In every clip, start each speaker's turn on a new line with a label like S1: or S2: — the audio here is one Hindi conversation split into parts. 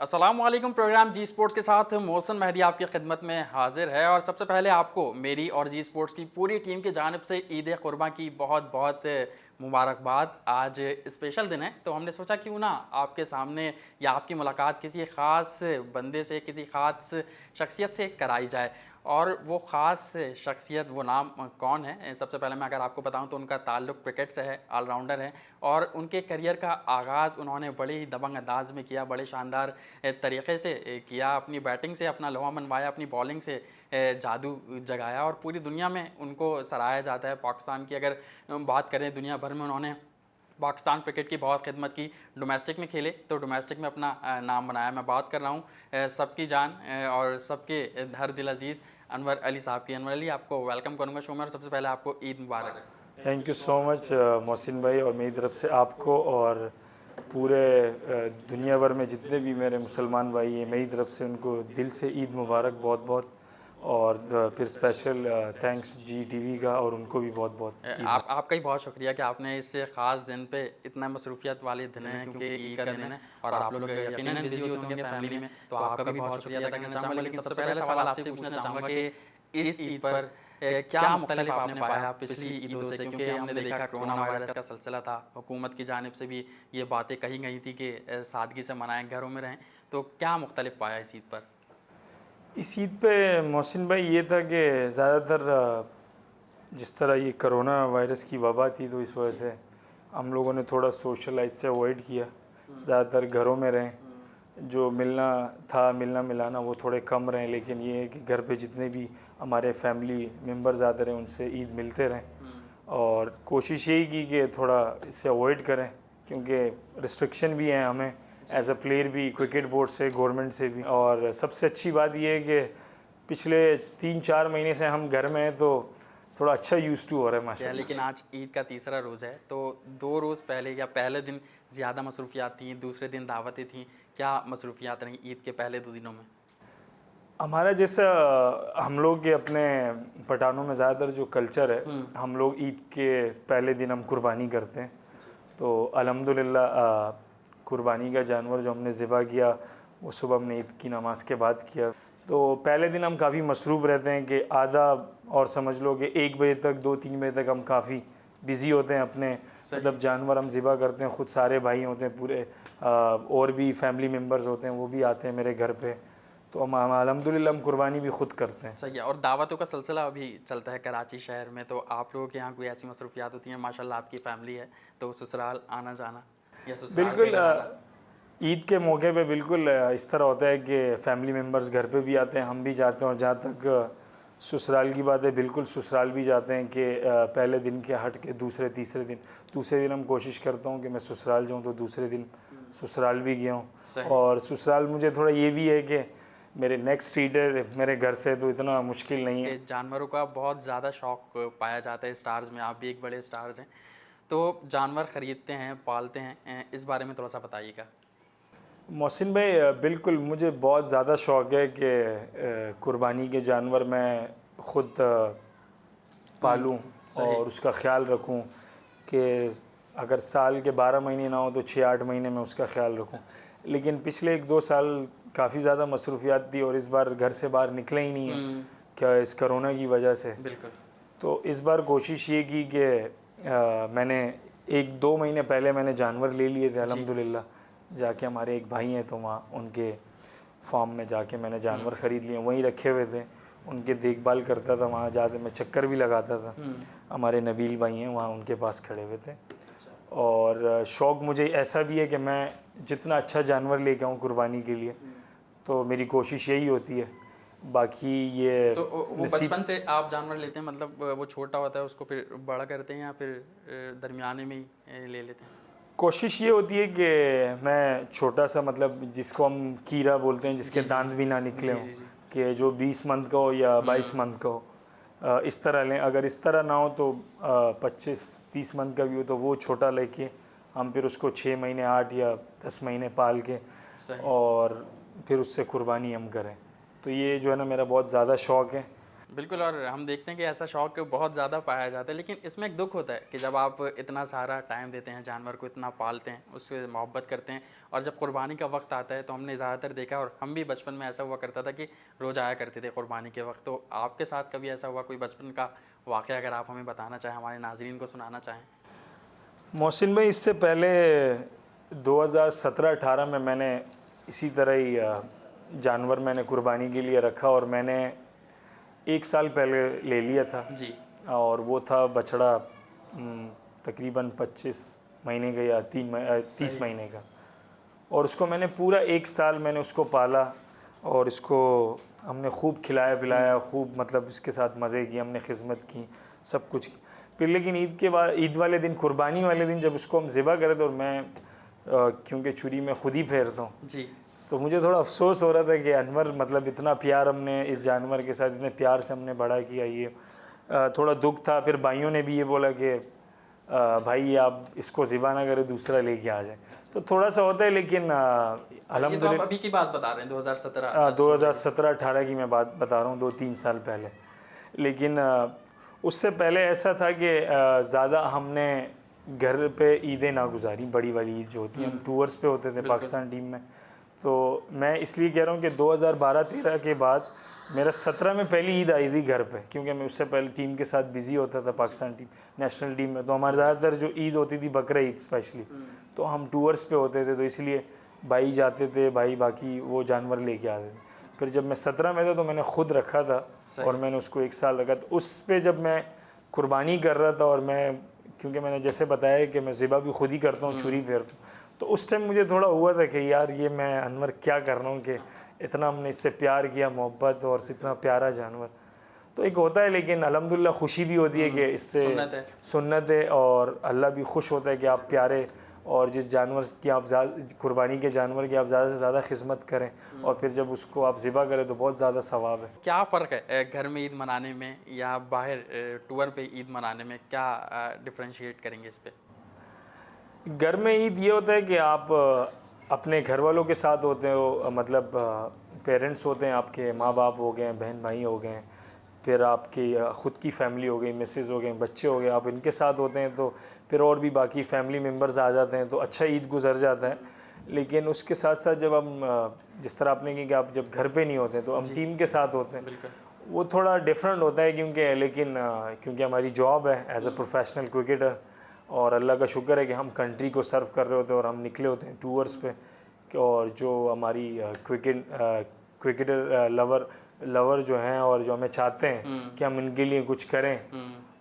S1: अस्सलामुअलैकुम। प्रोग्राम जी स्पोर्ट्स के साथ मोहसिन मेहदी आपकी खिदमत में हाजिर है और सबसे पहले आपको मेरी और जी स्पोर्ट्स की पूरी टीम की जानिब से ईद कुर्बान की बहुत बहुत मुबारकबाद। आज स्पेशल दिन है तो हमने सोचा क्यों ना आपके सामने या आपकी मुलाकात किसी ख़ास बंदे से, किसी ख़ास शख्सियत से कराई जाए। और वो ख़ास शख्सियत, वो नाम कौन है? सबसे पहले मैं अगर आपको बताऊं तो उनका ताल्लुक़ क्रिकेट से है, ऑलराउंडर हैं और उनके करियर का आगाज़ उन्होंने बड़े ही दबंग अंदाज में किया, बड़े शानदार तरीक़े से किया। अपनी बैटिंग से अपना लोहा मनवाया, अपनी बॉलिंग से जादू जगाया और पूरी दुनिया में उनको सराहा जाता है। पाकिस्तान की अगर बात करें, दुनिया भर में उन्होंने पाकिस्तान क्रिकेट की बहुत खिदमत की। डोमेस्टिक में खेले तो डोमेस्टिक में अपना नाम बनाया। मैं बात कर रहा हूँ सबकी जान और सबके हर दिल अजीज़ अनवर अली साहब की। अनवर अली, आपको वेलकम करूँगा शो में और सबसे पहले आपको ईद मुबारक।
S2: Thank you so much Mohsin भाई, और मेरी तरफ से आपको और पूरे दुनिया भर में जितने भी मेरे मुसलमान भाई हैं, मेरी तरफ से उनको दिल से ईद मुबारक बहुत बहुत। और फिर स्पेशल थैंक्स जी टीवी का, और उनको भी बहुत बहुत
S1: आपका ही बहुत शुक्रिया कि आपने इस ख़ास दिन पे इतना मसरूफियत वाले दिन है, क्योंकि ईद का दिन है और आप लोग यकीनन बिजी होते होंगे फैमिली में, तो आपका भी बहुत शुक्रिया अदा करना चाहूँगा। लेकिन सबसे पहले सवाल आपसे पूछना चाहूँगा कि इस ईद पर क्या मुख्तलिफ आपने पाया पिछली ईदों से? क्योंकि हमने देखा कोरोना वायरस का सिलसिला था, हुकूमत की जानिब से भी ये बातें कही गई थी कि सादगी से मनाएं, घरों में रहें, तो क्या मुख्तलिफ पाया इस ईद पर?
S2: इस ईद पे मोहसिन भाई ये था कि ज़्यादातर जिस तरह ये कोरोना वायरस की वबा थी, तो इस वजह से हम लोगों ने थोड़ा सोशलाइज से अवॉइड किया, ज़्यादातर घरों में रहें। जो मिलना था, मिलना मिलाना, वो थोड़े कम रहें, लेकिन ये है कि घर पे जितने भी हमारे फैमिली मेम्बर्स आते रहे उनसे ईद मिलते रहें। और कोशिश यही की कि थोड़ा इससे अवॉइड करें, क्योंकि रिस्ट्रिक्शन भी हैं हमें एज अ प्लेयर भी, क्रिकेट बोर्ड से, गवर्नमेंट से भी। और सबसे अच्छी बात ये है कि पिछले 3-4 महीने से हम घर में हैं, तो थोड़ा अच्छा यूज़ टू हो रहा है माशाल्लाह।
S1: लेकिन आज ईद का तीसरा रोज़ है, तो 2 रोज़ पहले या पहले दिन ज़्यादा मसरूफियात थी, दूसरे दिन दावतें थीं, क्या मसरूफियात रहीं ईद के पहले 2 दिनों में?
S2: हमारा जैसा हम लोग के अपने पठानों में ज़्यादातर जो कल्चर है, हम लोग ईद के पहले दिन हम कुर्बानी करते हैं। तो अल्हम्दुलिल्लाह कुर्बानी का जानवर जो हमने ज़िबा किया, वो सुबह हमने ईद की नमाज़ के बाद किया। तो पहले दिन हम काफ़ी मसरूफ़ रहते हैं कि आधा, और समझ लो कि 1 बजे तक, 2-3 बजे तक हम काफ़ी बिज़ी होते हैं अपने, मतलब जानवर हम ज़िबा करते हैं, ख़ुद सारे भाई होते हैं पूरे, और भी फैमिली मेम्बर्स होते हैं, वो भी आते हैं मेरे घर पे। तो हम अल्हम्दुलिल्लाह हम कुर्बानी भी ख़ुद करते हैं।
S1: सही है। और दावतों का सिलसिला अभी चलता है कराची शहर में, तो आप लोगों के यहाँ कोई ऐसी मसरूफियात होती हैं? माशाल्लाह आपकी फ़ैमिली है, तो ससुराल आना जाना या ससुराल
S2: बिल्कुल
S1: के घर आना?
S2: ईद के मौके पे बिल्कुल इस तरह होता है कि फ़ैमिली मेम्बर्स घर पे भी आते हैं, हम भी जाते हैं। और जहाँ तक ससुराल की बात है, बिल्कुल ससुराल भी जाते हैं कि पहले दिन के हट के दूसरे दिन हम कोशिश करता हूँ कि मैं ससुराल जाऊँ, तो दूसरे दिन ससुराल भी गया हूँ। और ससुराल मुझे थोड़ा ये भी है कि मेरे नेक्स्ट स्ट्रीट है मेरे घर से, तो इतना मुश्किल नहीं है।
S1: जानवरों का बहुत ज़्यादा शौक़ पाया जाता है स्टार्स में, आप भी एक बड़े स्टार्स हैं, तो जानवर ख़रीदते हैं, पालते हैं, इस बारे में थोड़ा सा बताइएगा।
S2: मोहसिन भाई बिल्कुल, मुझे बहुत ज़्यादा शौक़ है कि कुर्बानी के जानवर मैं ख़ुद पालूँ और उसका ख़्याल रखूँ, कि अगर साल के 12 महीने ना हो तो 6-8 महीने में उसका ख़्याल रखूँ। लेकिन पिछले 1-2 साल काफ़ी ज़्यादा मसरूफियात थी और इस बार घर से बाहर निकले ही नहीं है, क्या इस कोरोना की वजह से।
S1: बिल्कुल।
S2: तो इस बार कोशिश ये की कि मैंने 1-2 महीने पहले मैंने जानवर ले लिए थे अल्हम्दुलिल्लाह। जाके हमारे एक भाई हैं, तो वहाँ उनके फार्म में जाके मैंने जानवर ख़रीद लिए, वहीं रखे हुए थे, उनके देखभाल करता था। वहाँ जाते मैं चक्कर भी लगाता था। हमारे नबील भाई हैं वहाँ, उनके पास खड़े हुए थे। और शौक़ मुझे ऐसा भी है कि मैं जितना अच्छा जानवर लेके आऊँ कुर्बानी के लिए, तो मेरी कोशिश यही होती है। बाकी ये
S1: तो वो बचपन से आप जानवर लेते हैं, मतलब वो छोटा होता है उसको फिर बड़ा करते हैं या फिर दरमियाने में ही ले लेते हैं?
S2: कोशिश ये होती है कि मैं छोटा सा, मतलब जिसको हम कीड़ा बोलते हैं, जिसके दांत भी ना निकले हों, कि जो 20 मंथ का हो या 22 मंथ का हो, इस तरह लें। अगर इस तरह ना हो तो 25-30 मंथ का भी हो, तो वो छोटा लेके हम फिर उसको 6 महीने, 8 या 10 महीने पाल के और फिर उससे कुर्बानी हम करें। तो ये जो है ना, मेरा बहुत ज़्यादा शौक़ है।
S1: बिल्कुल, और हम देखते हैं कि ऐसा शौक बहुत ज़्यादा पाया जाता है, लेकिन इसमें एक दुःख होता है कि जब आप इतना सारा टाइम देते हैं, जानवर को इतना पालते हैं, उससे मोहब्बत करते हैं और जब कुर्बानी का वक़्त आता है तो हमने ज़्यादातर देखा और हम भी बचपन में ऐसा हुआ करता था कि रोज़ आया करते थे कुर्बानी के वक़्त। तो आपके साथ कभी ऐसा हुआ कोई बचपन का वाक़या अगर आप हमें बताना चाहें, हमारे नाज़रीन को सुनाना चाहें?
S2: मोहसिन भाई, इससे पहले 2017-18 में मैंने इसी तरह ही जानवर मैंने कुर्बानी के लिए रखा और मैंने 1 साल पहले ले लिया था।
S1: जी।
S2: और वो था बछड़ा तकरीबन 25 महीने का या 30
S1: सही।
S2: महीने का। और उसको मैंने पूरा 1 साल मैंने उसको पाला और इसको हमने खूब खिलाया पिलाया, खूब मतलब इसके साथ मज़े किए, हमने खिदमत की, सब कुछ की। फिर लेकिन ईद के बाद, ईद वाले दिन, कुर्बानी वाले दिन जब उसको हम ज़िबा करे तो मैं क्योंकि छुरी मैं खुद ही फेरता हूँ,
S1: जी।
S2: तो मुझे थोड़ा अफसोस हो रहा था कि अनवर मतलब इतना प्यार हमने इस जानवर के साथ, इतने प्यार से हमने बड़ा किया, ये थोड़ा दुख था। फिर भाइयों ने भी ये बोला कि भाई आप इसको ज़िबा ना करें, दूसरा लेके आ जाए। तो थोड़ा सा होता है, लेकिन
S1: ये तो आप
S2: अल्हम्दुलिल्लाह
S1: अभी की बात बता रहे हैं 2017-18 की।
S2: 2017-18 की मैं बात बता रहा हूँ, 2-3 साल पहले। लेकिन उससे पहले ऐसा था कि ज़्यादा हमने घर पे ईदें ना गुजारी, बड़ी वाली ईद जो होती है, हम टूर्स पे होते थे
S1: बिल्कुल।
S2: पाकिस्तान टीम में। तो मैं इसलिए कह रहा हूँ कि 2012-13 के बाद मेरा 17 में पहली ईद आई थी घर पे, क्योंकि मैं उससे पहले टीम के साथ बिज़ी होता था, पाकिस्तान टीम नेशनल टीम में। तो हमारे ज़्यादातर जो ईद होती थी बकरा ईद स्पेशली, तो हम टूर्स पे होते थे, तो इसलिए भाई जाते थे, भाई बाकी वो जानवर लेके आते थे। फिर जब मैं 17 में था तो मैंने ख़ुद रखा था और मैंने उसको 1 साल रखा। तो उस पे जब मैं कुर्बानी कर रहा था और मैं, क्योंकि मैंने जैसे बताया कि मैं ज़िबा भी खुद ही करता हूँ, छुरी फेरता हूँ, तो उस टाइम मुझे थोड़ा हुआ था कि यार ये मैं अनवर क्या कर रहा हूँ कि इतना हमने इससे प्यार किया, मोहब्बत, और इतना प्यारा जानवर। तो एक होता है, लेकिन अल्हम्दुलिल्लाह खुशी भी होती है कि इससे सुन्नत है और अल्लाह भी खुश होता है कि आप प्यारे, और जिस जानवर की आप कुर्बानी के जानवर की आप ज़्यादा से ज़्यादा खिदमत करें और फिर जब उसको आप ज़िबा करें तो बहुत ज़्यादा सवाब है।
S1: क्या फ़र्क है घर में ईद मनाने में या बाहर टूर पे ईद मनाने में, क्या डिफरेंशिएट करेंगे इस पे?
S2: घर में ईद ये होता है कि आप अपने घर वालों के साथ होते हो, मतलब पेरेंट्स होते हैं आपके, माँ बाप हो गए, बहन भाई हो गए, फिर आपकी ख़ुद की फैमिली हो गई, मिसेज़ हो गए, बच्चे हो गए, आप इनके साथ होते हैं। तो फिर और भी बाकी फैमिली मेम्बर्स आ जाते हैं, तो अच्छा ईद गुजर जाता है। लेकिन उसके साथ साथ जब हम जिस तरह आपने की कि आप जब घर पे नहीं होते तो हम टीम के साथ होते हैं,
S1: बिल्कुल।
S2: वो थोड़ा डिफरेंट होता है, क्योंकि हमारी जॉब है एज अ प्रोफेशनल क्रिकेटर, और अल्लाह का शुक्र है कि हम कंट्री को सर्व कर रहे होते हैं और हम निकले होते हैं टूर्स पे। और जो हमारी क्रिकेटर लवर जो हैं और जो हमें चाहते हैं कि हम इनके लिए कुछ करें,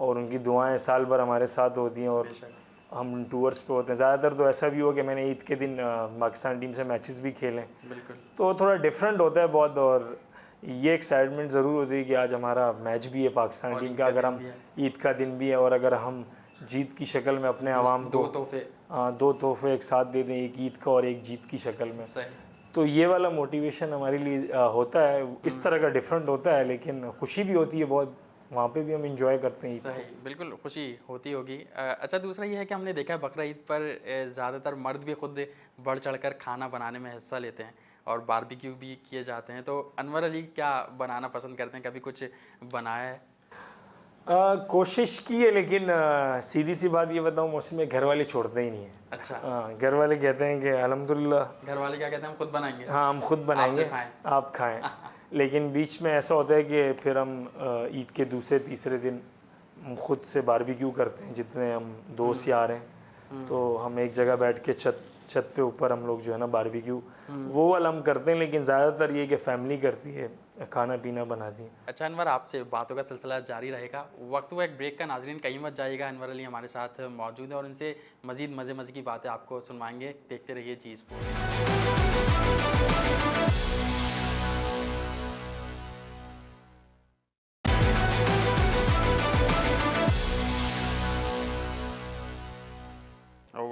S2: और उनकी दुआएं साल भर हमारे साथ होती हैं और हम टूर्स पे होते हैं। ज़्यादातर तो ऐसा भी हुआ कि मैंने ईद के दिन पाकिस्तान टीम से मैचेस भी खेले,
S1: बिल्कुल।
S2: तो थोड़ा डिफरेंट होता है बहुत। और ये एक्साइटमेंट ज़रूर होती है कि आज हमारा मैच भी है पाकिस्तान टीम का, अगर हम ईद का दिन भी है, और अगर हम जीत की शक्ल में अपने आवाम को 2 तोहफे एक साथ दे दें, एक ईद का और एक जीत की शक्ल में, तो ये वाला मोटिवेशन हमारे लिए होता है। इस तरह का डिफरेंट होता है, लेकिन खुशी भी होती है बहुत, वहाँ पे भी हम इंजॉय करते हैं।
S1: सही, बिल्कुल खुशी होती होगी। अच्छा, दूसरा ये है कि हमने देखा है बकरा ईद पर ज़्यादातर मर्द भी खुद बढ़ चढ़कर खाना बनाने में हिस्सा लेते हैं और बारबेक्यू भी किए जाते हैं। तो अनवर अली क्या बनाना पसंद करते हैं, कभी कुछ बनाया है?
S2: कोशिश की है, लेकिन सीधी सी बात ये बताऊँ, मौसम में घर वाले छोड़ते ही नहीं है।
S1: अच्छा।
S2: घर वाले कहते हैं कि अल्हम्दुलिल्लाह,
S1: घर वाले क्या कहते हैं, हम खुद बनाएंगे?
S2: हाँ, हम खुद बनाएंगे, आप खाएं। लेकिन बीच में ऐसा होता है कि फिर हम ईद के दूसरे तीसरे दिन हम खुद से बारबेक्यू करते हैं, जितने हम दोस्त यार हैं, तो हम एक जगह बैठ के छत पे ऊपर हम लोग जो है ना बारबेक्यू वो वाला हम करते हैं। लेकिन ज़्यादातर ये कि फैमिली करती है, खाना पीना बनाती है।
S1: अच्छा अनवर, आपसे बातों का सिलसिला जारी रहेगा। वक्त हुआ एक ब्रेक का, नाजरीन कहीं मत जाइएगा। अनवर अली हमारे साथ मौजूद है और इनसे मज़ीद मज़े की बातें आपको सुनवाएंगे। देखते रहिए जी स्पोर्ट्स।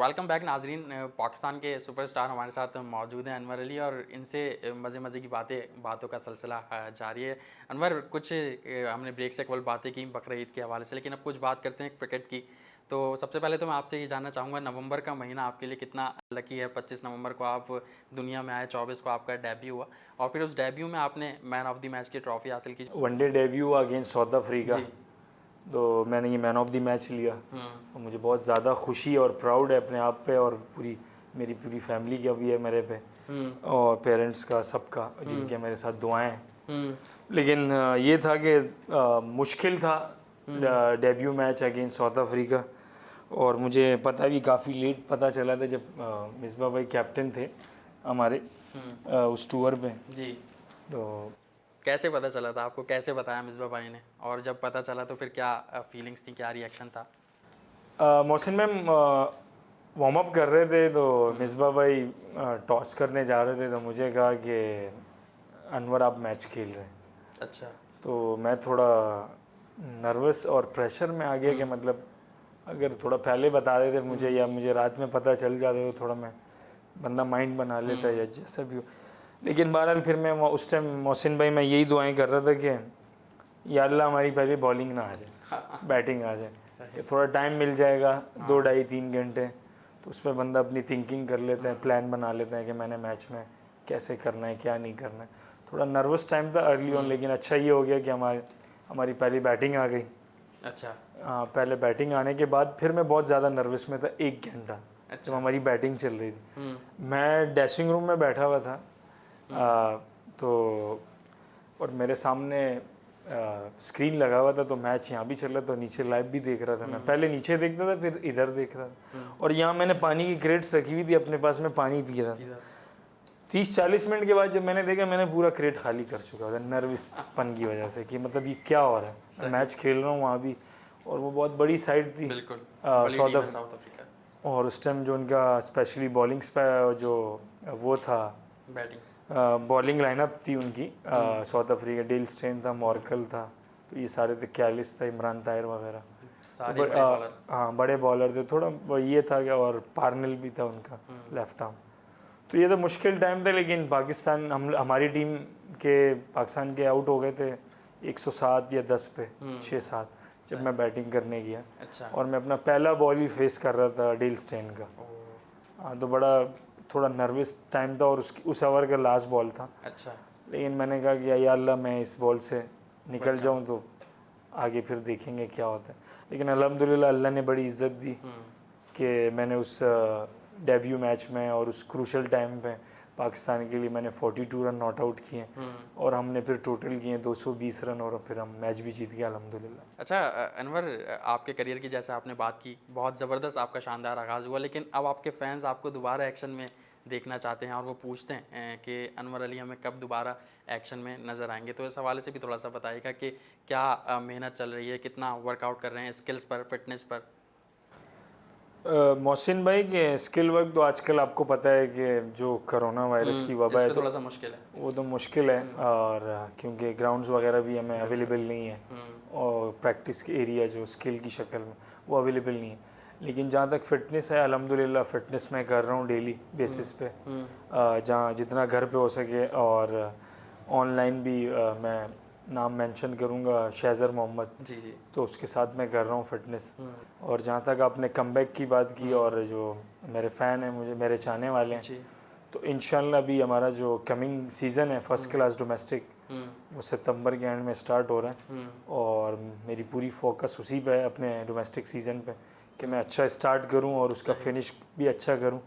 S1: वेलकम बैक नाजरीन। पाकिस्तान के सुपरस्टार हमारे साथ मौजूद हैं अनवर अली, और इनसे मज़े की बातों का सिलसिला जारी है। अनवर, कुछ हमने ब्रेक से केवल बातें की बकरा ईद के हवाले से, लेकिन अब कुछ बात करते हैं क्रिकेट की। तो सबसे पहले तो मैं आपसे ये जानना चाहूँगा, नवंबर का महीना आपके लिए कितना लकी है। 25 नवंबर को आप दुनिया में आए, 24 को आपका डेब्यू हुआ और फिर उस डेब्यू में आपने मैन ऑफ द मैच की ट्रॉफी हासिल की।
S2: वनडे डेब्यू हुआ अगेंस्ट साउथ अफ्रीका,
S1: जी।
S2: तो मैंने ये मैन ऑफ द मैच लिया
S1: हम्म।
S2: और मुझे बहुत ज़्यादा खुशी और प्राउड है अपने आप पे, और मेरी पूरी फैमिली का भी है मेरे पे, और पेरेंट्स का, सबका, जिनके मेरे साथ दुआएं हैं। लेकिन ये था कि मुश्किल था debut match against south Africa, और मुझे पता भी काफ़ी लेट पता चला था जब मिसबा भाई कैप्टन थे हमारे उस टूर पे।
S1: जी।
S2: तो
S1: कैसे पता चला था आपको, कैसे बताया मिसबा भाई ने, और जब पता चला तो फिर क्या फीलिंग्स थी, क्या रिएक्शन था?
S2: मोहसिन मैम वार्म अप कर रहे थे तो मिसबा भाई टॉस करने जा रहे थे, तो मुझे कहा कि अनवर आप मैच खेल रहे हैं।
S1: अच्छा।
S2: तो मैं थोड़ा नर्वस और प्रेशर में आ गया कि मतलब अगर थोड़ा पहले बता देते मुझे, या मुझे रात में पता चल जाता, तो थोड़ा मैं बंदा माइंड बना लेता या जैसा भी हो। लेकिन बहरहाल फिर मैं उस टाइम मोहसिन भाई मैं यही दुआएं कर रहा था कि या अल्लाह हमारी पहले बॉलिंग ना आ जाए, बैटिंग आ जाए, कि थोड़ा टाइम मिल जाएगा 2 ढाई 3 घंटे, तो उस पर बंदा अपनी थिंकिंग कर लेता है, प्लान बना लेते हैं कि मैंने मैच में कैसे करना है, क्या नहीं करना है। थोड़ा नर्वस टाइम था अर्ली ऑन, लेकिन अच्छा ये हो गया कि हमारी पहली बैटिंग आ गई।
S1: अच्छा।
S2: हाँ, पहले बैटिंग आने के बाद फिर मैं बहुत ज़्यादा नर्वस में था 1 घंटा।
S1: अच्छा।
S2: जब हमारी बैटिंग चल रही थी, मैं ड्रेसिंग रूम में बैठा हुआ था, तो और मेरे सामने स्क्रीन लगा हुआ था, तो मैच यहाँ भी चल रहा था, नीचे लाइव भी देख रहा था। मैं पहले नीचे देखता था, फिर इधर देख रहा था, और यहाँ मैंने पानी की क्रेट्स रखी हुई थी अपने पास, में पानी पी रहा था। 30-40 मिनट के बाद जब मैंने देखा, मैंने पूरा क्रेट खाली कर चुका था नर्वसपन की वजह से, कि मतलब ये क्या हो रहा है, मैं मैच खेल रहा हूँ वहाँ भी, और वो बहुत बड़ी साइड थी,
S1: बिल्कुल
S2: साउथ
S1: अफ्रीका,
S2: और उस टाइम जो उनका स्पेशली बॉलिंग जो वो था, बॉलिंग लाइनअप थी उनकी, साउथ अफ्रीका, डेल स्टेन था, मॉर्कल था, तो ये सारे थे, कैलिस था, इमरान ताहिर वगैरह,
S1: सारे बड़े बॉलर।
S2: हाँ बड़े बॉलर थे। थोड़ा वो ये था कि, और पार्नल भी था उनका लेफ्ट आर्म, तो ये तो मुश्किल टाइम था। लेकिन पाकिस्तान, हमारी टीम के पाकिस्तान के आउट हो गए थे 107 या 10 पे, 6-7, जब मैं बैटिंग करने गया।
S1: अच्छा।
S2: और मैं अपना पहला बॉल ही फेस कर रहा था डेल स्टेन का। हाँ, तो बड़ा थोड़ा नर्वस टाइम था, और उस ओवर का लास्ट बॉल था।
S1: अच्छा।
S2: लेकिन मैंने कहा कि या अल्लाह मैं इस बॉल से निकल जाऊं, तो आगे फिर देखेंगे क्या होता है। लेकिन अल्हम्दुलिल्लाह अल्लाह ने बड़ी इज़्ज़त दी कि मैंने उस डेब्यू मैच में और उस क्रूशल टाइम पे पाकिस्तान के लिए मैंने 42 रन नॉट आउट किए, और हमने फिर टोटल किए 220 रन, और फिर हम मैच भी जीत गए अल्हम्दुलिल्लाह।
S1: अच्छा अनवर, आपके करियर की जैसे आपने बात की, बहुत ज़बरदस्त आपका शानदार आगाज़ हुआ, लेकिन अब आपके फैंस आपको दोबारा एक्शन में देखना चाहते हैं, और वो पूछते हैं कि अनवर अली हमें कब दोबारा एक्शन में नज़र आएंगे। तो इस हवाले से भी थोड़ा सा बताइएगा कि क्या मेहनत चल रही है, कितना वर्कआउट कर रहे हैं स्किल्स पर, फिटनेस पर?
S2: मोहसिन भाई के स्किल वर्क तो आजकल आपको पता है कि जो कोरोना वायरस की वबा
S1: इस
S2: है,
S1: पे
S2: तो
S1: थोड़ा सा मुश्किल है।
S2: वो तो मुश्किल है, और क्योंकि ग्राउंड्स वगैरह भी हमें अवेलेबल नहीं है, और प्रैक्टिस के एरिया जो स्किल की शक्ल में वो अवेलेबल नहीं है। लेकिन जहाँ तक फिटनेस है, अल्हम्दुलिल्लाह फिटनेस मैं कर रहा हूँ डेली बेसिस पे, जहाँ जितना घर पे हो सके, और ऑनलाइन भी मैं नाम मेंशन करूँगा, शहज़र मोहम्मद,
S1: जी जी।
S2: तो उसके साथ मैं कर रहा हूँ फिटनेस। और जहाँ तक आपने कमबैक की बात की, और जो मेरे फ़ैन हैं, मेरे चाहने वाले हैं,
S1: जी।
S2: तो इंशाल्लाह भी हमारा जो कमिंग सीज़न है फर्स्ट क्लास डोमेस्टिक, वो सितंबर के एंड में स्टार्ट हो रहा है, और मेरी पूरी फोकस उसी पे है, अपने डोमेस्टिक सीज़न पे, कि मैं अच्छा स्टार्ट करूं और उसका फिनिश भी अच्छा करूं,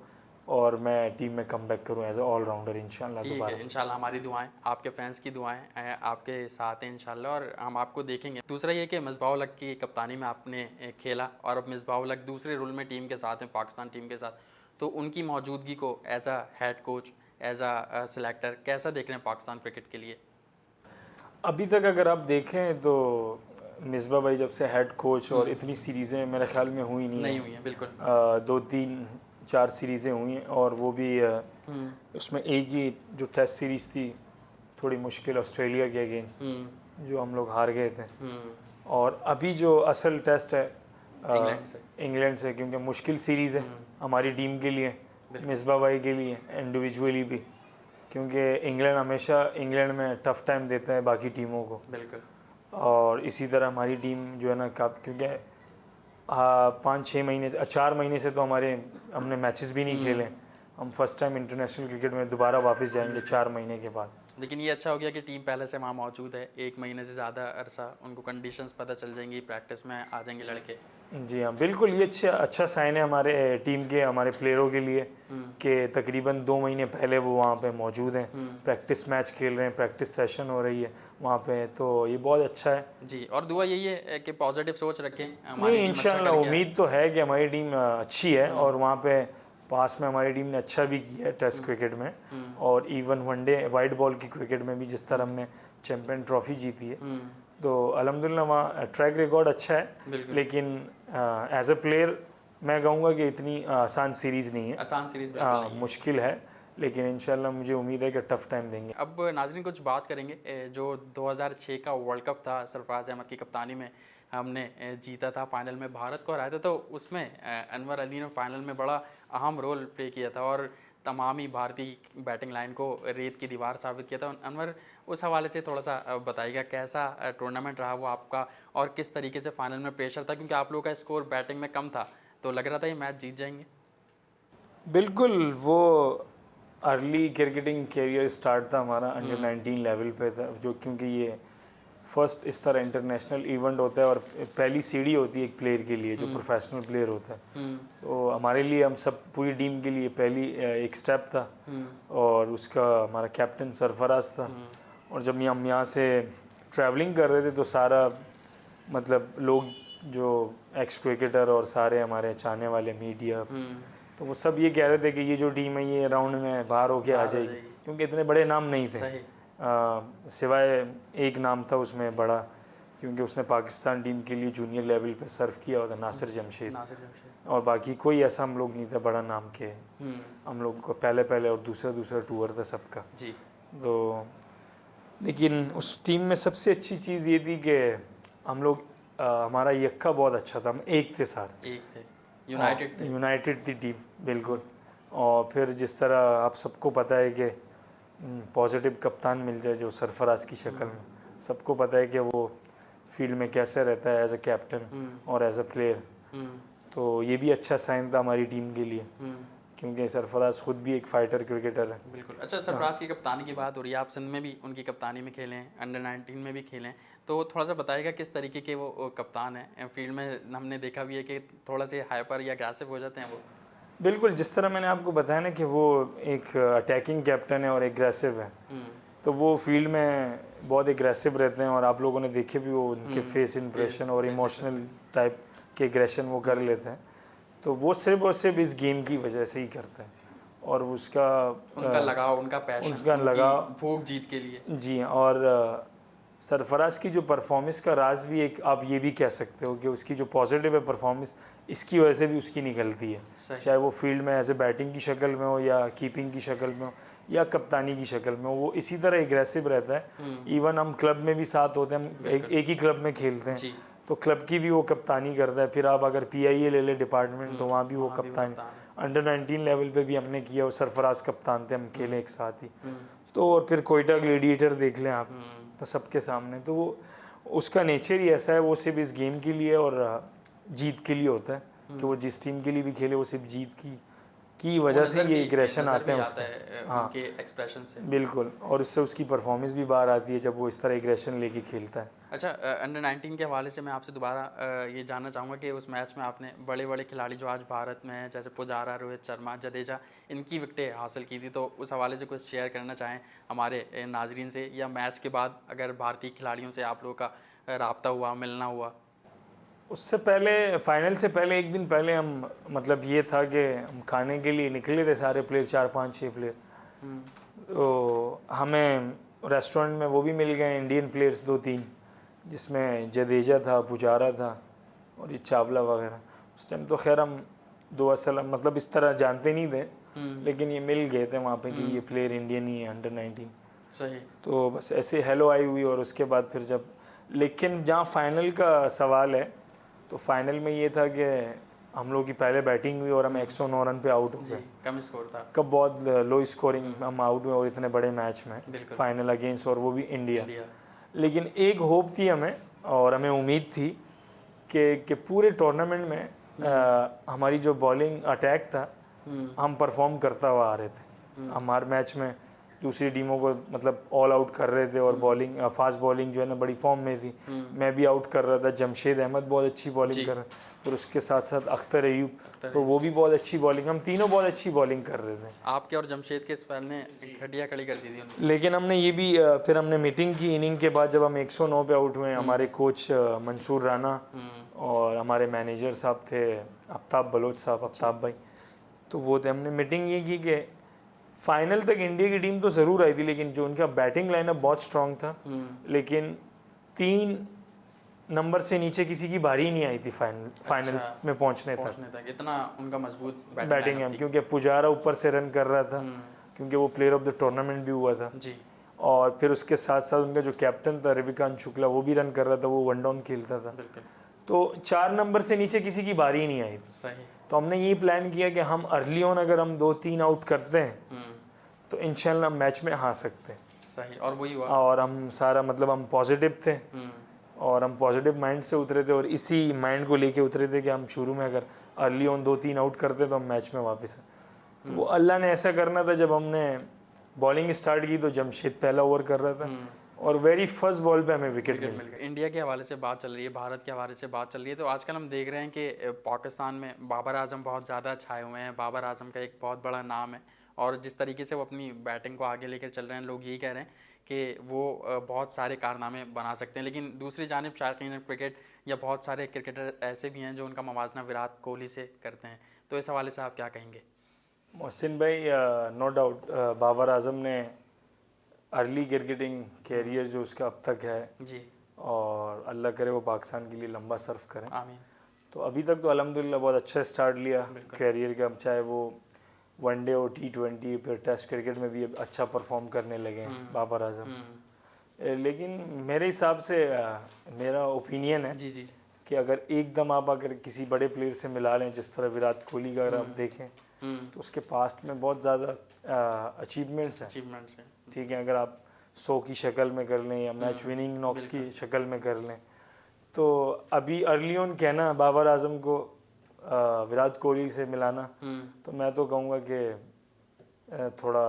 S2: और मैं टीम में कमबैक करूं एज ए ऑलराउंडर इंशाल्लाह
S1: ठीक
S2: दोबारा।
S1: है, इंशाल्लाह हमारी दुआएं, आपके फैंस की दुआएं आपके साथ हैं इंशाल्लाह, और हम आपको देखेंगे। दूसरा ये कि मिसबाह उल हक की कप्तानी में आपने खेला, और अब मिसबाह उल हक दूसरे रोल में टीम के साथ हैं, पाकिस्तान टीम के साथ, तो उनकी मौजूदगी को as a head coach, as a selector कैसा देख रहे हैं पाकिस्तान क्रिकेट के लिए?
S2: अभी तक अगर आप देखें तो मिसबा भाई जब से हेड कोच, और इतनी सीरीज़ें मेरे ख्याल में हुई नहीं
S1: हुई हैं, बिल्कुल।
S2: 2-3-4 सीरीज़ें हुई हैं, और वो भी उसमें एक ही जो टेस्ट सीरीज़ थी थोड़ी मुश्किल, ऑस्ट्रेलिया के अगेंस्ट, जो हम लोग हार गए थे। और अभी जो असल टेस्ट है इंग्लैंड से, क्योंकि मुश्किल सीरीज़ है हमारी टीम के लिए, मिसबा भाई के लिए इंडिविजुअली भी, क्योंकि इंग्लैंड में टफ़ टाइम देता है बाकी टीमों को।
S1: बिल्कुल।
S2: और इसी तरह हमारी टीम जो है ना, क्योंकि 5-6 महीने से 4 महीने से तो हमने मैचेस भी नहीं खेले। हम फर्स्ट टाइम इंटरनेशनल क्रिकेट में दोबारा वापस जाएंगे 4 महीने के बाद।
S1: लेकिन ये अच्छा हो गया कि टीम पहले से वहाँ मौजूद है, 1 महीने से ज़्यादा अरसा उनको कंडीशंस पता चल जाएंगी, प्रैक्टिस में आ जाएंगे लड़के।
S2: जी हाँ, बिल्कुल, ये अच्छा साइन है हमारे टीम के, हमारे प्लेयरों के लिए कि तकरीबन 2 महीने पहले वो वहाँ पे मौजूद हैं, प्रैक्टिस मैच खेल रहे हैं, प्रैक्टिस सेशन हो रही है वहाँ पे, तो ये बहुत अच्छा है।
S1: जी, और दुआ यही है कि पॉजिटिव सोच रखें।
S2: नहीं, इंशाल्लाह उम्मीद तो है कि हमारी टीम अच्छी है, और वहाँ पे पास में हमारी टीम ने अच्छा भी किया है टेस्ट क्रिकेट में, और इवन वनडे वाइट बॉल की क्रिकेट में भी जिस तरह हमने चैंपियन ट्रॉफी जीती है, तो अल्हम्दुलिल्लाह वहाँ ट्रैक रिकॉर्ड अच्छा है। लेकिन एज अ प्लेयर मैं कहूँगा कि इतनी आसान सीरीज़ नहीं है,
S1: आसान सीरीज़
S2: मुश्किल है, लेकिन इंशाल्लाह मुझे उम्मीद है कि टफ टाइम देंगे।
S1: अब नाज़रीन कुछ बात करेंगे जो 2006 का वर्ल्ड कप था, सरफराज अहमद की कप्तानी में हमने जीता था, फाइनल में भारत को हराया था, तो उसमें अनवर अली ने फाइनल में बड़ा अहम रोल प्ले किया था और तमाम ही भारतीय बैटिंग लाइन को रेत की दीवार साबित किया था। अनवर, उस हवाले से थोड़ा सा बताइएगा कैसा टूर्नामेंट रहा वो आपका, और किस तरीके से फाइनल में प्रेशर था, क्योंकि आप लोगों का स्कोर बैटिंग में कम था, तो लग रहा था ये मैच जीत जाएंगे।
S2: बिल्कुल, वो अर्ली क्रिकेटिंग कैरियर स्टार्ट था हमारा, अंडर 19 लेवल पे था, जो क्योंकि ये फर्स्ट इस तरह इंटरनेशनल इवेंट होता है और पहली सीढ़ी होती है एक प्लेयर के लिए जो प्रोफेशनल प्लेयर होता है, तो हमारे लिए, हम सब पूरी टीम के लिए पहली एक स्टेप था, और उसका हमारा कैप्टन सरफराज था। और जब हम यहाँ से ट्रैवलिंग कर रहे थे तो सारा मतलब लोग जो एक्स क्रिकेटर और सारे हमारे चाहने वाले मीडिया, तो वो सब ये कह रहे थे कि ये जो टीम है ये राउंड में बाहर होके आ जाएगी, क्योंकि इतने बड़े नाम नहीं थे, सिवाय एक नाम था उसमें बड़ा, क्योंकि उसने पाकिस्तान टीम के लिए जूनियर लेवल पे सर्व किया हुआ था, नासिर जमशेद, और बाकी कोई ऐसा हम लोग नहीं था बड़ा नाम के। हम लोग को पहले और दूसरा टूर था सबका जी। तो लेकिन उस टीम में सबसे अच्छी चीज़ ये थी कि हम लोग हमारा यक्का बहुत अच्छा था, हम एक थे साथ, यूनाइटेड थी टीम, बिल्कुल। और फिर जिस तरह आप सबको पता है कि पॉजिटिव कप्तान मिल जाए जो सरफराज की शक्ल में, सबको पता है कि वो फील्ड में कैसे रहता है एज अ कैप्टन और एज अ प्लेयर, तो ये भी अच्छा साइन था हमारी टीम के लिए, क्योंकि सरफराज खुद भी एक फाइटर क्रिकेटर है।
S1: बिल्कुल। अच्छा, सरफराज की कप्तानी की बात हो रही है, आप सिंध में भी उनकी कप्तानी में खेले हैं, अंडर 19 में भी खेले हैं, तो थोड़ा सा बताइएगा किस तरीके के वो कप्तान हैं। फील्ड में हमने देखा भी है कि थोड़ा से हाइपर या अग्रेसिव हो जाते हैं वो।
S2: बिल्कुल, जिस तरह मैंने आपको बताया ना कि वो एक अटैकिंग कैप्टन है और एग्रेसिव है, तो वो फील्ड में बहुत एग्रेसिव रहते हैं, और आप लोगों ने देखे भी वो उनके फेस इंप्रेशन और इमोशनल टाइप के एग्रेशन वो कर लेते हैं, तो वो सिर्फ और सिर्फ इस गेम की वजह से ही करते हैं, और
S1: उनका लगाव, उनका पैशन,
S2: उसका लगाव
S1: भूख जीत के लिए।
S2: जी, और सरफराज की जो परफॉर्मेंस का राज भी एक आप ये भी कह सकते हो कि उसकी जो पॉजिटिव है परफॉर्मेंस, इसकी वजह से भी उसकी निकलती है, चाहे वो फील्ड में एज ए बैटिंग की शक्ल में हो या कीपिंग की शक्ल में हो या कप्तानी की शक्ल में हो, वो इसी तरह एग्रेसिव रहता है। इवन हम क्लब में भी साथ होते हैं, हम एक ही क्लब में खेलते हैं, तो क्लब की भी वो कप्तानी करता है। फिर आप अगर PIA ले ले डिपार्टमेंट, तो वहाँ भी वो कप्तानी, अंडर 19 लेवल पे भी हमने किया, वो सरफराज कप्तान थे, हम खेले एक साथ ही। तो और फिर कोयटा ग्लेडिएटर देख लें आप, तो सबके सामने, तो वो उसका नेचर ही ऐसा है, वो सिर्फ इस गेम के लिए और जीत के लिए होता है, कि वो जिस टीम के लिए भी खेले वो सिर्फ जीत की वजह से ये एग्रेशन आते हैं उसके, हाँ,
S1: एक्सप्रेशन से,
S2: बिल्कुल, और उससे उसकी परफॉर्मेंस भी बाहर आती है जब वो इस तरह एग्रेशन लेके खेलता है।
S1: अच्छा, अंडर 19 के हवाले से मैं आपसे दोबारा ये जानना चाहूँगा कि उस मैच में आपने बड़े खिलाड़ी जो आज भारत में हैं, जैसे पुजारा, रोहित शर्मा, जडेजा, इनकी विकेटें हासिल की थी, तो उस हवाले से कुछ शेयर करना चाहें हमारे नाजरीन से, या मैच के बाद अगर भारतीय खिलाड़ियों से आप लोगों का रब्ता हुआ, मिलना हुआ?
S2: उससे पहले, फाइनल से पहले एक दिन पहले हम, मतलब ये था कि हम खाने के लिए निकले थे सारे प्लेयर, 4-5-6 प्लेयर, तो हमें रेस्टोरेंट में वो भी मिल गए इंडियन प्लेयर्स 2-3, जिसमें जडेजा था, पुजारा था और ये चावला वगैरह। उस टाइम तो खैर हम दुआ सलाम मतलब इस तरह जानते नहीं थे, लेकिन ये मिल गए थे वहाँ पे कि ये प्लेयर इंडियन ही है, अंडर 19।
S1: सही।
S2: तो बस ऐसे हेलो आई हुई, और उसके बाद फिर जब, लेकिन जहाँ फाइनल का सवाल है, तो फाइनल में ये था कि हम लोग की पहले बैटिंग हुई और हम 109 रन पे आउट हो गए,
S1: कम स्कोर था,
S2: कब बहुत लो स्कोरिंग हम आउट हुए, और इतने बड़े मैच में फाइनल अगेंस्ट, और वो भी इंडिया। लेकिन एक होप थी हमें, और हमें उम्मीद थी कि पूरे टूर्नामेंट में हमारी जो बॉलिंग अटैक था हम परफॉर्म करता हुआ आ रहे थे। हमारे मैच में दूसरी टीमों को मतलब ऑल आउट कर रहे थे और बॉलिंग फास्ट बॉलिंग जो है ना बड़ी फॉर्म में थी। मैं भी आउट कर रहा था, जमशेद अहमद बहुत अच्छी बॉलिंग कर रहा था और उसके साथ साथ अख्तर अयूब, तो वो भी बहुत अच्छी बॉलिंग, हम तीनों बहुत अच्छी बॉलिंग कर रहे थे।
S1: आपके और जमशेद के स्पेल ने घटिया खड़ी कर दी थी उन्होंने।
S2: लेकिन हमने ये भी फिर हमने मीटिंग की इनिंग के बाद, जब हम 109 पे आउट हुए, हमारे कोच मंसूर राना और हमारे मैनेजर साहब थे आफ्ताब बलोच साहब, आफ्ताब भाई, तो वो थे, हमने मीटिंग ये की कि फाइनल तक इंडिया की टीम तो ज़रूर आई थी, लेकिन जो उनका बैटिंग लाइनअप बहुत स्ट्रांग था, लेकिन 3 नंबर से नीचे किसी की बारी नहीं आई थी फाइनल में पहुंचने तक।
S1: इतना उनका मजबूत
S2: बैटिंग है, क्योंकि पुजारा ऊपर से रन कर रहा था, क्योंकि वो प्लेयर ऑफ द टूर्नामेंट भी हुआ था
S1: जी।
S2: और फिर उसके साथ साथ उनका जो कैप्टन था रविकांत शुक्ला, वो भी रन कर रहा था, वो वन डाउन खेलता था। तो 4 नंबर से नीचे किसी की बारी ही नहीं आई।
S1: सही।
S2: तो हमने ये प्लान किया कि हम अर्ली ऑन अगर हम 2-3 आउट करते हैं तो इंशाल्लाह मैच में हार सकते हैं।
S1: सही, और वही हुआ।
S2: और हम सारा मतलब हम पॉजिटिव थे और हम पॉजिटिव माइंड से उतरे थे और इसी माइंड को लेके उतरे थे कि हम शुरू में अगर अर्ली ऑन 2-3 आउट करते तो हम मैच में वापस हैं। तो वो अल्लाह ने ऐसा करना था। जब हमने बॉलिंग स्टार्ट की तो जमशेद पहला ओवर कर रहा था और वेरी फर्स्ट बॉल पे हमें विकेट मिल गया।
S1: इंडिया के हवाले से बात चल रही है, भारत के हवाले से बात चल रही है, तो आजकल हम देख रहे हैं कि पाकिस्तान में बाबर आजम बहुत ज़्यादा छाए हुए हैं। बाबर आजम का एक बहुत बड़ा नाम है और जिस तरीके से वो अपनी बैटिंग को आगे लेकर चल रहे हैं, लोग यही कह रहे हैं कि वो बहुत सारे कारनामे बना सकते हैं। लेकिन दूसरी जानिब शायकीन क्रिकेट या बहुत सारे क्रिकेटर ऐसे भी हैं जो उनका मवाजना विराट कोहली से करते हैं, तो इस हवाले से आप क्या कहेंगे?
S2: मोहसिन भाई, नो डाउट बाबर आजम ने अर्ली क्रिकेटिंग कैरियर जो उसका अब तक है
S1: जी,
S2: और अल्लाह करे वो पाकिस्तान के लिए लंबा सर्व करें।
S1: आमीन।
S2: तो अभी तक तो अल्हम्दुलिल्लाह बहुत अच्छा स्टार्ट लिया कैरियर का, चाहे वो वनडे और T20 फिर टेस्ट क्रिकेट में भी अच्छा परफॉर्म करने लगे हैं बाबर आजम। लेकिन मेरे हिसाब से मेरा ओपिनियन है
S1: जी जी
S2: कि अगर एकदम आप अगर किसी बड़े प्लेयर से मिला लें, जिस तरह विराट कोहली का अगर आप देखें तो उसके पास्ट में बहुत ज़्यादा अचीवमेंट्स हैं। ठीक है, अगर आप 100 की शक्ल में कर लें या मैच विनिंग नॉक्स की शक्ल में कर लें, तो अभी अर्ली ऑन कहना बाबर आजम को विराट कोहली से मिलाना, तो मैं तो कहूँगा कि थोड़ा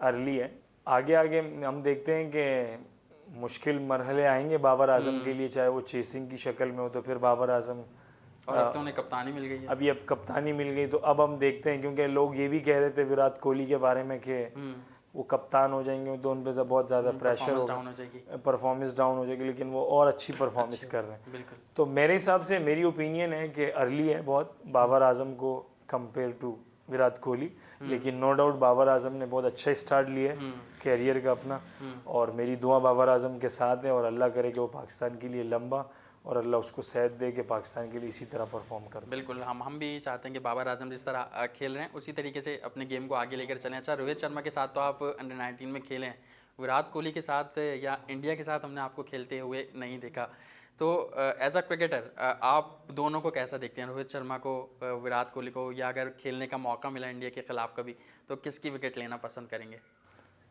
S2: अर्ली है। आगे आगे हम देखते हैं कि मुश्किल मरहले आएंगे बाबर आजम के लिए, चाहे वो चेसिंग की शक्ल में हो तो फिर बाबर आजम,
S1: और अब तो उन्हें कप्तानी मिल गई है।
S2: अभी अब कप्तानी मिल गई, तो अब हम देखते हैं, क्योंकि लोग ये भी कह रहे थे विराट कोहली के बारे में कि वो कप्तान हो जाएंगे तो उन पे बहुत ज़्यादा प्रेशर होगा, परफॉर्मेंस डाउन हो जाएगी, लेकिन वो और अच्छी परफॉर्मेंस कर रहे हैं। तो मेरे हिसाब से मेरी ओपिनियन है कि अर्ली है बहुत बाबर आजम को कंपेयर टू विराट कोहली, लेकिन नो डाउट बाबर आजम ने बहुत अच्छा स्टार्ट लिया है कैरियर का अपना, और मेरी दुआ बाबर आजम के साथ है और अल्लाह करे कि वो पाकिस्तान के लिए लंबा और अल्लाह उसको सेहत दे कि पाकिस्तान के लिए इसी तरह परफॉर्म कर।
S1: बिल्कुल, हम भी चाहते हैं कि बाबर आजम जिस तरह खेल रहे हैं उसी तरीके से अपने गेम को आगे लेकर चलें। अच्छा, रोहित शर्मा के साथ तो आप अंडर 19 में खेले हैं, विराट कोहली के साथ या इंडिया के साथ हमने आपको खेलते हुए नहीं देखा, तो एज अ क्रिकेटर आप दोनों को कैसा देखते हैं, रोहित शर्मा को, विराट कोहली को, या अगर खेलने का मौका मिला इंडिया के खिलाफ कभी तो किसकी विकेट लेना पसंद करेंगे?